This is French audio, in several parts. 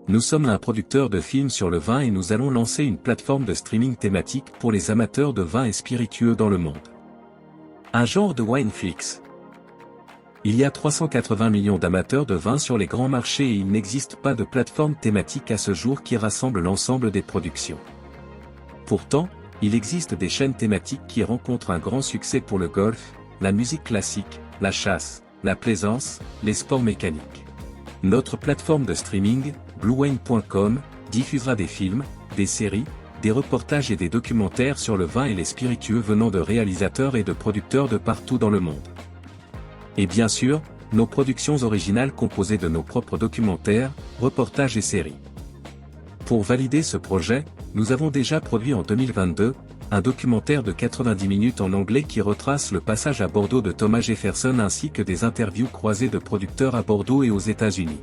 Nous sommes un producteur de films sur le vin et nous allons lancer une plateforme de streaming thématique pour les amateurs de vin et spiritueux dans le monde. Un genre de Wineflix. Il y a 380 millions d'amateurs de vin sur les grands marchés et il n'existe pas de plateforme thématique à ce jour qui rassemble l'ensemble des productions. Pourtant, il existe des chaînes thématiques qui rencontrent un grand succès pour le golf, la musique classique, la chasse, la plaisance, les sports mécaniques. Notre plateforme de streaming, bluewine.com, diffusera des films, des séries, des reportages et des documentaires sur le vin et les spiritueux venant de réalisateurs et de producteurs de partout dans le monde. Et bien sûr, nos productions originales composées de nos propres documentaires, reportages et séries. Pour valider ce projet, nous avons déjà produit en 2022, un documentaire de 90 minutes en anglais qui retrace le passage à Bordeaux de Thomas Jefferson ainsi que des interviews croisées de producteurs à Bordeaux et aux États-Unis.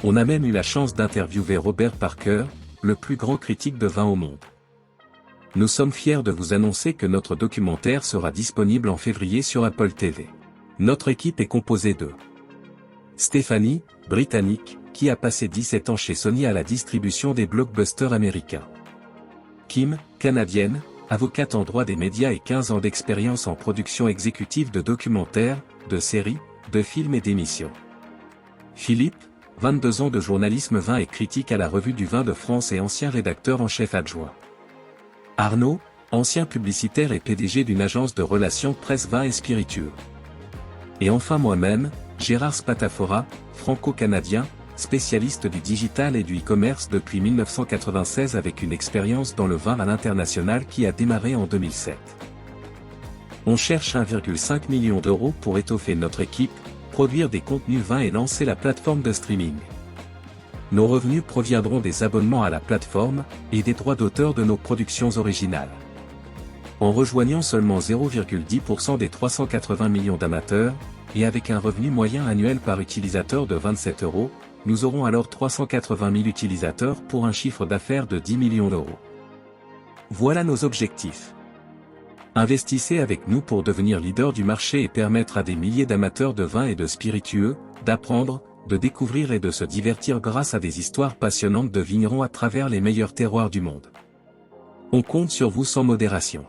On a même eu la chance d'interviewer Robert Parker, le plus grand critique de vin au monde. Nous sommes fiers de vous annoncer que notre documentaire sera disponible en février sur Apple TV. Notre équipe est composée de Stéphanie, britannique, qui a passé 17 ans chez Sony à la distribution des blockbusters américains. Kim, canadienne, avocate en droit des médias et 15 ans d'expérience en production exécutive de documentaires, de séries, de films et d'émissions. Philippe, 22 ans de journalisme vin et critique à la Revue du Vin de France et ancien rédacteur en chef adjoint. Arnaud, ancien publicitaire et PDG d'une agence de relations presse vin et spiritueux. Et enfin moi-même, Gérard Spatafora, franco-canadien, spécialiste du digital et du e-commerce depuis 1996 avec une expérience dans le vin à l'international qui a démarré en 2007. On cherche 1,5 million d'euros pour étoffer notre équipe, produire des contenus vin et lancer la plateforme de streaming. Nos revenus proviendront des abonnements à la plateforme et des droits d'auteur de nos productions originales. En rejoignant seulement 0,10% des 380 millions d'amateurs, et avec un revenu moyen annuel par utilisateur de 27 €, nous aurons alors 380 000 utilisateurs pour un chiffre d'affaires de 10 millions d'euros. Voilà nos objectifs. Investissez avec nous pour devenir leader du marché et permettre à des milliers d'amateurs de vin et de spiritueux, d'apprendre, de découvrir et de se divertir grâce à des histoires passionnantes de vignerons à travers les meilleurs terroirs du monde. On compte sur vous sans modération.